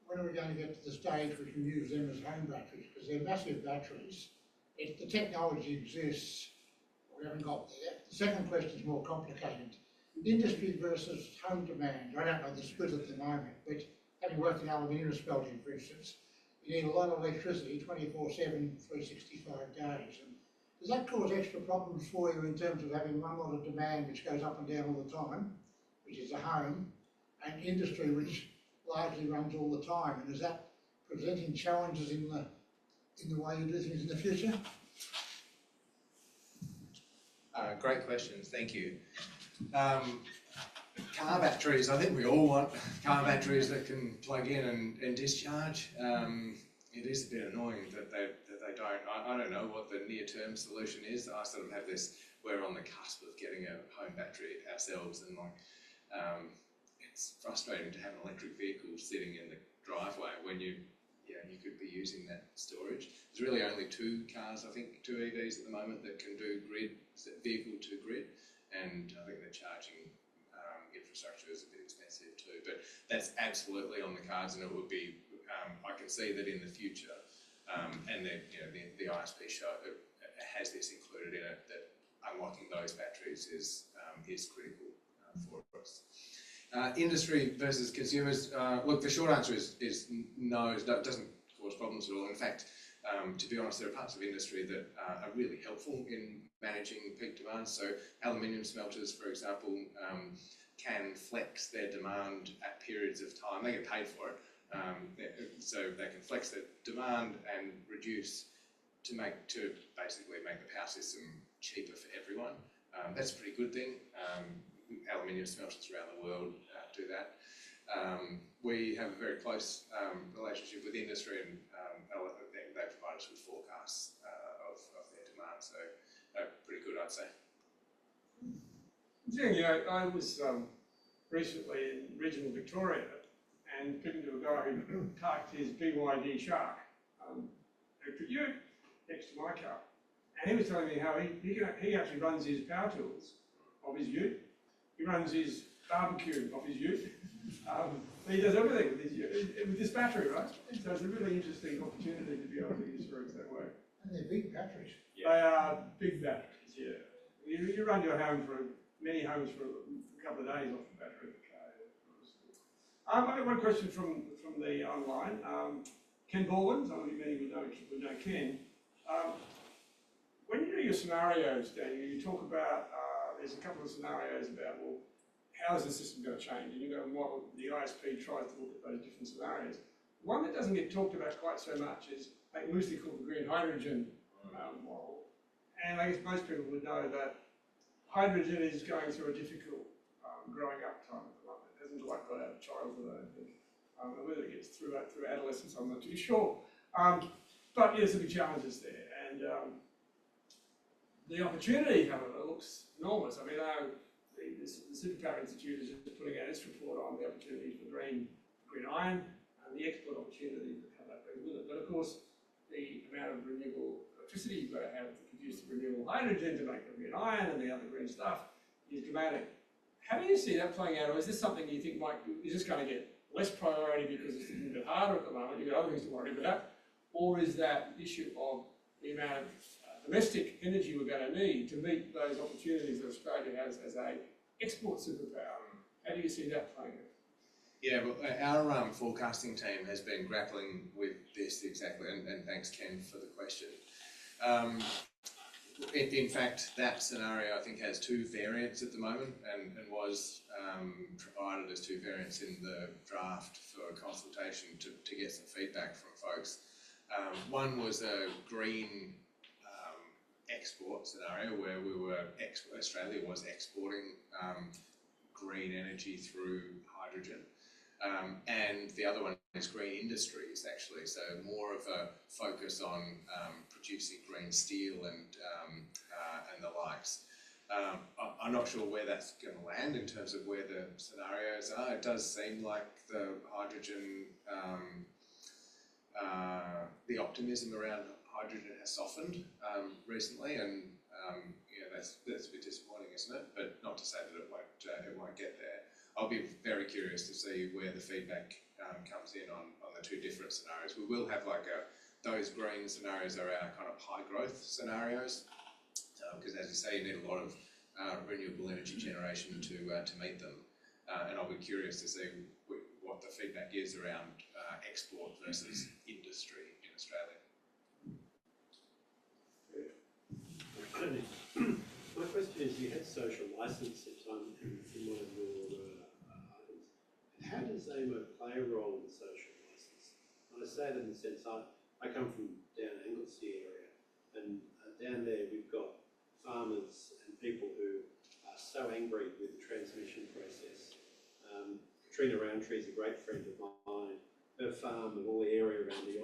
When are we going to get to the stage we can use them as home batteries? Because they're massive batteries. The technology exists, we haven't got there. The second question is more complicated. Industry versus home demand. I don't know the split at the moment, but having worked in aluminium smelting, for instance, you need a lot of electricity 24/7, 365 days. And does that cause extra problems for you in terms of having one lot of demand which goes up and down all the time, which is the home, and industry which largely runs all the time? And is that presenting challenges in the way you do things in the future? Great questions, thank you. Car batteries, I think we all want car batteries that can plug in and discharge. It is a bit annoying that they don't. I don't know what the near-term solution is. I sort of have this, we're on the cusp of getting a home battery ourselves, and like, it's frustrating to have an electric vehicle sitting in the driveway when you could be using that storage. There's really only two cars, I think, two EVs at the moment that can do vehicle to grid, and I think the charging infrastructure is a bit expensive too. But that's absolutely on the cards, and it would be. I can see that in the future, and the ISP show has this included in it, that unlocking those batteries is critical for us. Industry versus consumers. Look, the short answer is no. It doesn't cause problems at all. In fact, to be honest, there are parts of industry that are really helpful in managing peak demand. So aluminium smelters, for example, can flex their demand at periods of time. They get paid for it. So they can flex their demand and reduce to basically make the power system cheaper for everyone. That's a pretty good thing. Aluminium smelters around the world do that. We have a very close relationship with industry, and they provide us with forecasts of their demand. So pretty good, I'd say. Yeah, I was recently in regional Victoria and speaking to a guy who parked his BYD Shark electric ute next to my car. And he was telling me how he actually runs his power tools of his ute. He runs his barbecue of his ute. He does everything with this battery, right? So it's a really interesting opportunity to be able to use storage that way. And they're big batteries. Yeah. They are big batteries, yeah. You run your home many homes for a couple of days off the battery of the car. I've got one question from the online. Ken Baldwin, some of you many would know Ken. When you do your scenarios, Daniel, you talk about, there's a couple of scenarios about, well, how is the system going to change? And you go, well, the ISP tries to look at those different scenarios. One that doesn't get talked about quite so much is loosely called the green hydrogen model. And I guess most people would know that hydrogen is going through a difficult growing up time at the moment. It hasn't quite got out of childhood, I don't think. And whether it gets through adolescence, I'm not too sure. But yeah, there's some big challenges there. And the opportunity, however, looks enormous. I mean, the Superpower Institute is just putting out its report on the opportunities for green iron and the export opportunities that come that brings with it. But of course, the amount of renewable electricity you've got to have to produce the renewable hydrogen to make the green iron and the other green stuff is dramatic. How do you see that playing out, or is this something you think is just going to get less priority because it's a little bit harder at the moment, you've got other things to worry about, or is that issue of the amount of domestic energy we're going to need to meet those opportunities that Australia has as a export superpower? How do you see that playing out? Yeah, well, our forecasting team has been grappling with this exactly, and thanks, Ken, for the question. In fact, that scenario, I think, has two variants at the moment and was provided as two variants in the draft for consultation to get some feedback from folks. One was a green export scenario where Australia was exporting green energy through hydrogen. And the other one is green industries, actually, so more of a focus on producing green steel and the likes. I'm not sure where that's going to land in terms of where the scenarios are. It does seem like the hydrogen, the optimism around hydrogen has softened recently, and that's a bit disappointing, isn't it? But not to say that it won't get there. I'll be very curious to see where the feedback comes in on the two different scenarios. We will have those green scenarios are our kind of high growth scenarios, because as you say, you need a lot of renewable energy generation to meet them. And I'll be curious to see what the feedback is around export versus industry in Australia. My question is, you had social licence in one of your items. How does AEMO play a role in social licence? And I say that in the sense, I come from down Anglesey area, and down there we've got farmers and people who are so angry with the transmission process. Katrina Roundtree is a great friend of mine. Her farm and all the area around the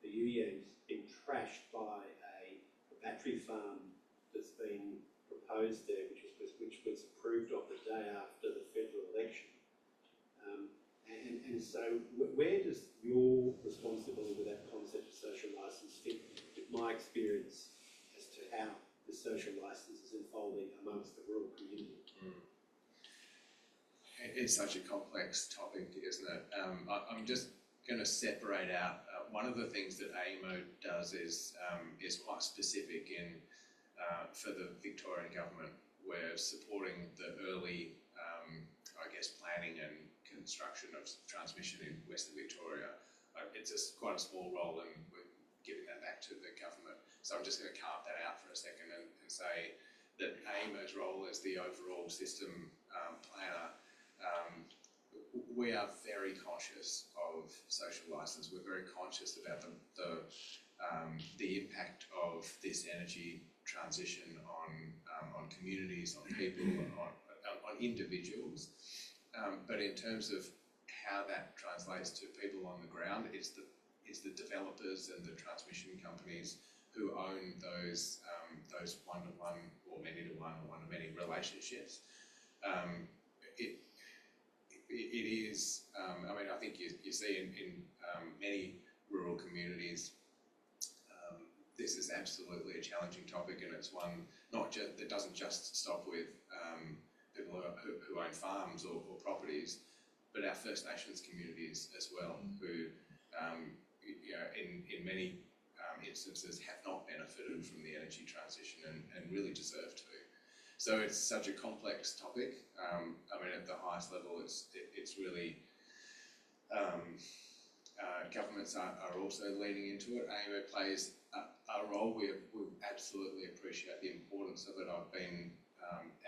Uyang's been trashed by a battery farm that's been proposed there, which was approved on the day after the federal election. And so where does your responsibility with that concept of social licence fit with my experience as to how the social licence is unfolding amongst the rural community? It's such a complex topic, isn't it? I'm just going to separate out one of the things that AEMO does is quite specific in for the Victorian government. We're supporting the early, planning and construction of transmission in Western Victoria. It's quite a small role, and we're giving that back to the government. So I'm just going to carve that out for a second and say that AEMO's role as the overall system planner, we are very conscious of social licence. We're very conscious about the impact of this energy transition on communities, on people, on individuals. But in terms of how that translates to people on the ground, it's the the developers and the transmission companies who own those one-to-one or many-to-one or one-to-many relationships. It is, I mean, I think you see in many rural communities, this is absolutely a challenging topic, and it's one that doesn't just stop with people who own farms or properties, but our First Nations communities as well, who in many instances have not benefited from the energy transition and really deserve to. So it's such a complex topic. I mean, at the highest level, it's really governments are also leaning into it. AEMO plays a role. We absolutely appreciate the importance of it. I've been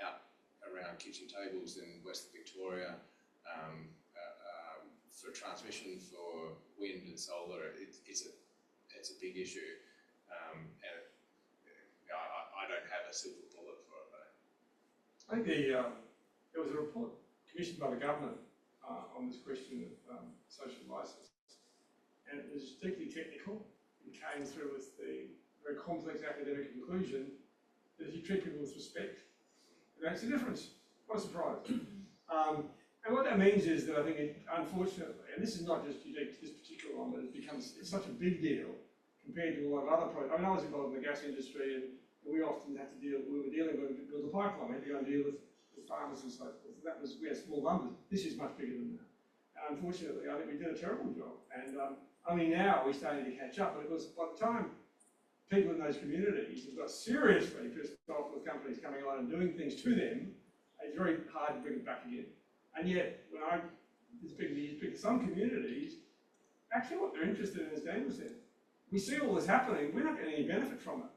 out around kitchen tables in Western Victoria for transmission, for wind and solar. It's a big issue, and I don't have a silver bullet for it though. I think there was a report commissioned by the government on this question of social licence, and it was deeply technical. It came through with the very complex academic conclusion that if you treat people with respect, it makes a difference. What a surprise. And what that means is that I think, unfortunately, and this is not just unique to this particular one, but it's such a big deal compared to a lot of other projects. I mean, I was involved in the gas industry, and we often had to we were dealing with the pipeline, we had to go and deal with farmers and so forth. We had small numbers. This is much bigger than that. And unfortunately, I think we did a terrible job. And only now we're starting to catch up, but it was by the time people in those communities have got seriously pissed off with companies coming on and doing things to them, it's very hard to bring it back again. And yet, when I speak to some communities, actually what they're interested in, as Daniel said, we see all this happening, we're not getting any benefit from it.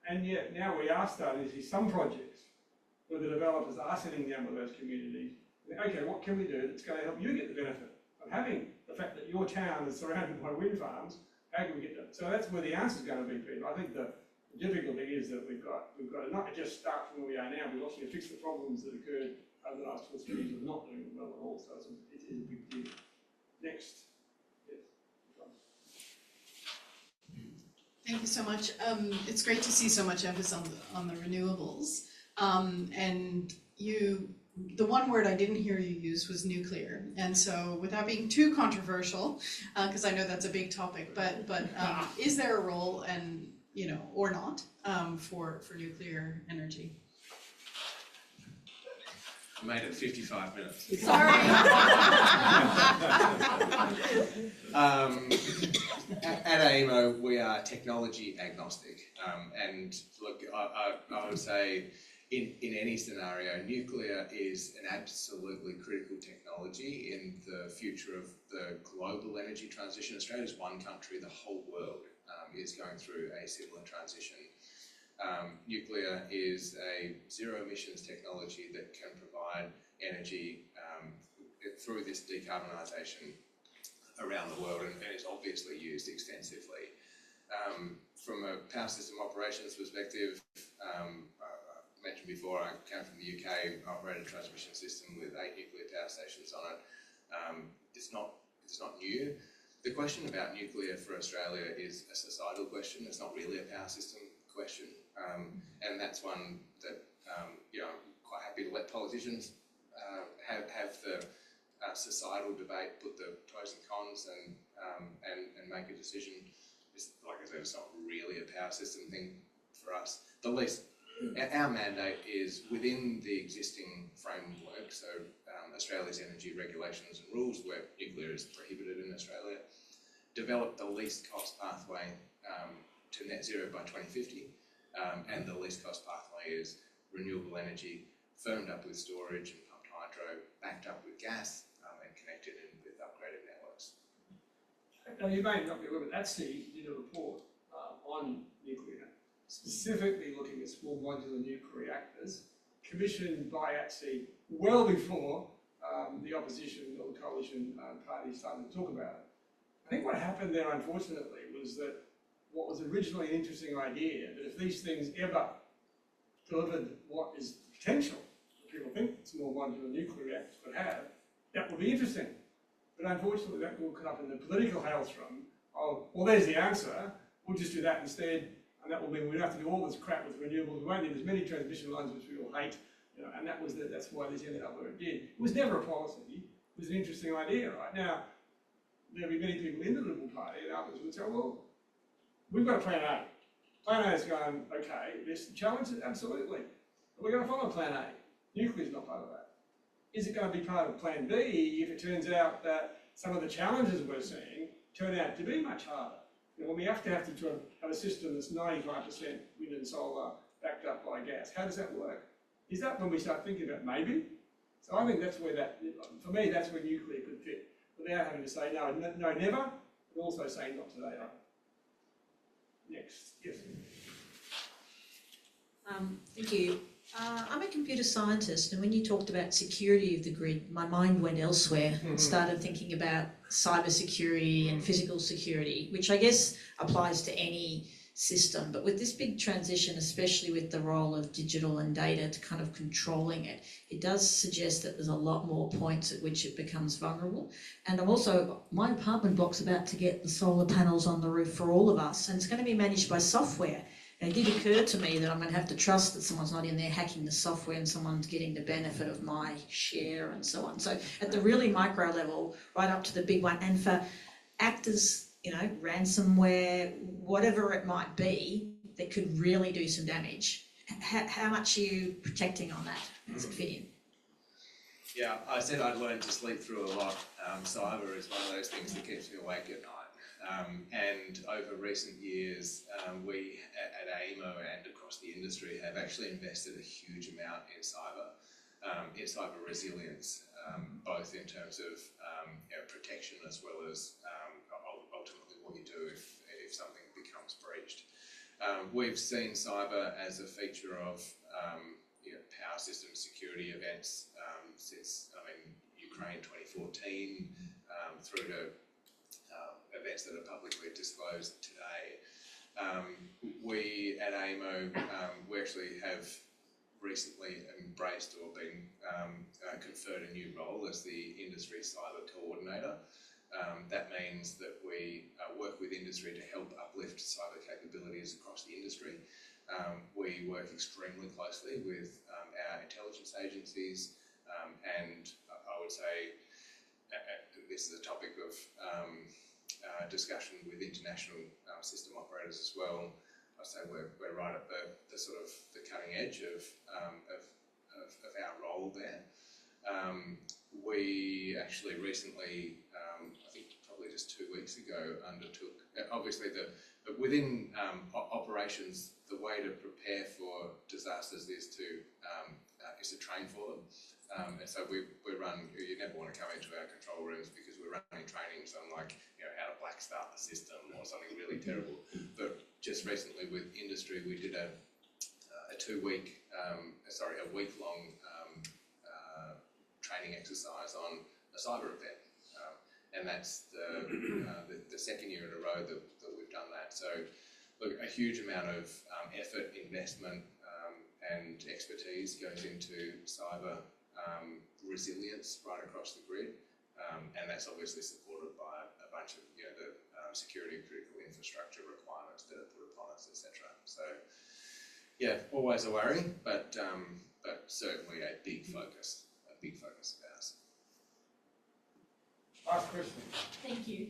And yet now we are starting to see some projects where the developers are sitting down with those communities. Okay, what can we do that's going to help you get the benefit of having the fact that your town is surrounded by wind farms? How can we get that? So that's where the answer is going to be, Peter. I think the difficulty is that we've got to not just start from where we are now, we've also got to fix the problems that occurred over the last 2 or 3 years of not doing it well at all. So it is a big deal. Next. Yes. Thank you so much. It's great to see so much emphasis on the renewables. And the one word I didn't hear you use was nuclear. And so, without being too controversial, because I know that's a big topic, but is there a role, and or not, for nuclear energy? I made it 55 minutes. Sorry. At AEMO, we are technology agnostic. And look, I would say in any scenario, nuclear is an absolutely critical technology in the future of the global energy transition. Australia is one country, the whole world is going through a similar transition. Nuclear is a zero emissions technology that can provide energy through this decarbonisation around the world, and is obviously used extensively. From a power system operations perspective, I mentioned before, I came from the UK, operated a transmission system with 8 nuclear power stations on it. It's not new. The question about nuclear for Australia is a societal question. It's not really a power system question, and that's one that I'm quite happy to let politicians have the societal debate, put the pros and cons, and make a decision. Like I said, it's not really a power system thing for us. Our mandate is within the existing framework, so Australia's energy regulations and rules, where nuclear is prohibited in Australia, develop the least cost pathway to net zero by 2050, and the least cost pathway is renewable energy firmed up with storage and pumped hydro, backed up with gas, and connected in with upgraded networks. Now, you may not be aware, but ATSI did a report on nuclear, specifically looking at small modular nuclear reactors, commissioned by ATSI well before the opposition or the coalition parties started to talk about it. I think what happened there, unfortunately, was that what was originally an interesting idea, that if these things ever delivered what is the potential that people think small modular nuclear reactors could have, that would be interesting. But unfortunately, that got caught up in the political hailstorm oh, well, there's the answer, we'll just do that instead, and that will mean we don't have to do all this crap with renewables, we won't need as many transmission lines which we all hate, and that's why this ended up where it did. It was never a policy, it was an interesting idea, right? Now, there'll be many people in the Liberal Party and others would say, well, we've got a plan A. Plan A is going, okay, there's challenges, absolutely. But we're going to follow Plan A. Nuclear is not part of that. Is it going to be part of Plan B if it turns out that some of the challenges we're seeing turn out to be much harder? When we have to try and have a system that's 95% wind and solar backed up by gas, how does that work? Is that when we start thinking about maybe? So I think that's where for me, that's where nuclear could fit, without having to say no, never, but also saying not today. Next, yes. Thank you. I'm a computer scientist, and when you talked about security of the grid, my mind went elsewhere and started thinking about cyber security and physical security, which I guess applies to any system. But with this big transition, especially with the role of digital and data to kind of controlling it, it does suggest that there's a lot more points at which it becomes vulnerable. And my apartment block's about to get the solar panels on the roof for all of us, and it's going to be managed by software. And it did occur to me that I'm going to have to trust that someone's not in there hacking the software and someone's getting the benefit of my share and so on. So at the really micro level, right up to the big one, and for actors, ransomware, whatever it might be, that could really do some damage. How much are you protecting on that? How does it fit in? Yeah, I said I'd learned to sleep through a lot. Cyber is one of those things that keeps me awake at night. And over recent years, we at AEMO and across the industry have actually invested a huge amount in cyber resilience, both in terms of protection as well as ultimately what you do if something becomes breached. We've seen cyber as a feature of power system security events since Ukraine 2014 through to events that are publicly disclosed today. We at AEMO, we actually have recently embraced or been conferred a new role as the industry cyber coordinator. That means that we work with industry to help uplift cyber capabilities across the industry. We work extremely closely with our intelligence agencies, and I would say this is a topic of discussion with international system operators as well. I'd say we're right at the sort of the cutting edge of our role there. We actually recently, I think probably just 2 weeks ago, undertook, obviously within operations, the way to prepare for disasters is to train for them. And so we run, you never want to come into our control rooms because we're running trainings on how to black start the system or something really terrible. But just recently with industry, we did a week-long training exercise on a cyber event. And that's the second year in a row that we've done that. So look, a huge amount of effort, investment and expertise goes into cyber resilience right across the grid, and that's obviously supported by a bunch of the security and critical infrastructure requirements that are put upon us, etc. So yeah, always a worry, but certainly a big focus of ours. Last question. Thank you.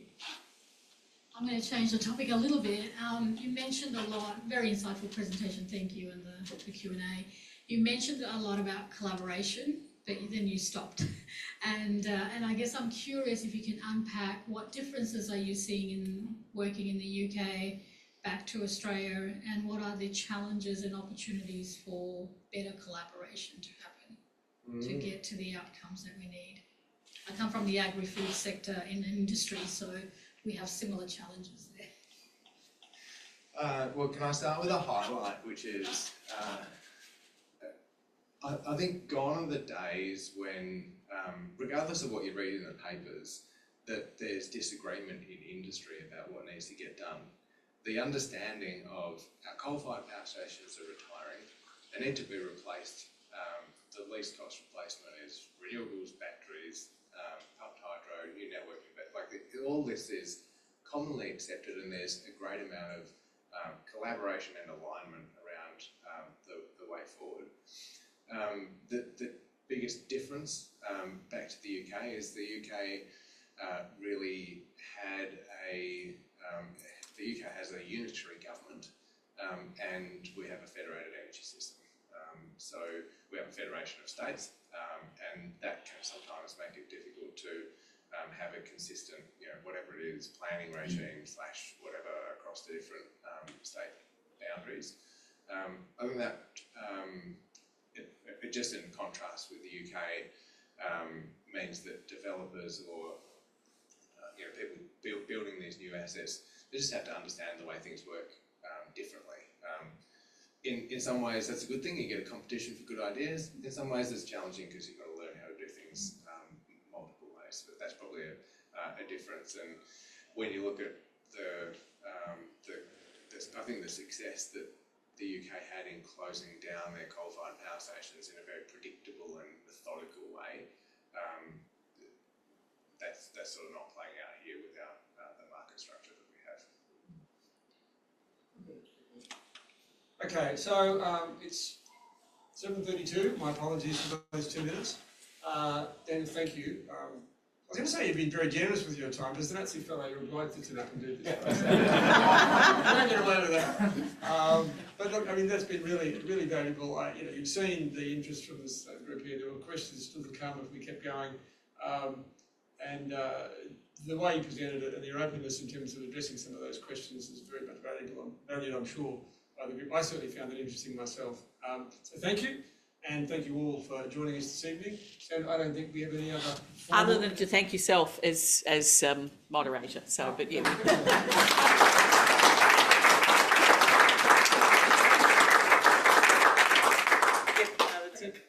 I'm going to change the topic a little bit. You mentioned a lot, very insightful presentation, thank you, and the Q&A. You mentioned a lot about collaboration, but then you stopped. And I guess I'm curious if you can unpack what differences are you seeing in working in the UK back to Australia, and what are the challenges and opportunities for better collaboration to happen to get to the outcomes that we need? I come from the agri-food sector in industry, so we have similar challenges there. Well, can I start with a highlight, which is I think gone are the days when, regardless of what you read in the papers, that there's disagreement in industry about what needs to get done. The understanding of our coal-fired power stations are retiring, they need to be replaced. The least cost replacement is renewables, batteries, pumped hydro, new networking, all this is commonly accepted, and there's a great amount of collaboration and alignment around the way forward. The biggest difference back to the UK is the UK really had the UK has a unitary government, and we have a federated energy system. So we have a federation of states, and that can sometimes make it difficult to have a consistent, whatever it is, planning regime / whatever across the different state boundaries. I think that it just in contrast with the UK means that developers or people building these new assets, they just have to understand the way things work differently. In some ways, that's a good thing. You get a competition for good ideas. In some ways, it's challenging because you've got to learn how to do things multiple ways. But that's probably a difference. And when you look at I think the success that the UK had in closing down their coal-fired power stations in a very predictable and methodical way, that's sort of not playing out here without the market structure that we have. Okay, so it's 7:32. My apologies for those 2 minutes. Dan, thank you. I was going to say you've been very generous with your time. As an Nazi fellow, you're obliged to turn up and do this. I won't get away with that. But look, I mean, that's been really, really valuable. You've seen the interest from this group here. There were questions still to come if we kept going. And the way you presented it and your openness in terms of addressing some of those questions is very much valued, I'm sure, by the group. I certainly found it interesting myself. So thank you. And thank you all for joining us this evening. And I don't think we have any other... Other than to thank yourself as moderator. So, but yeah. Yep, no, that's it.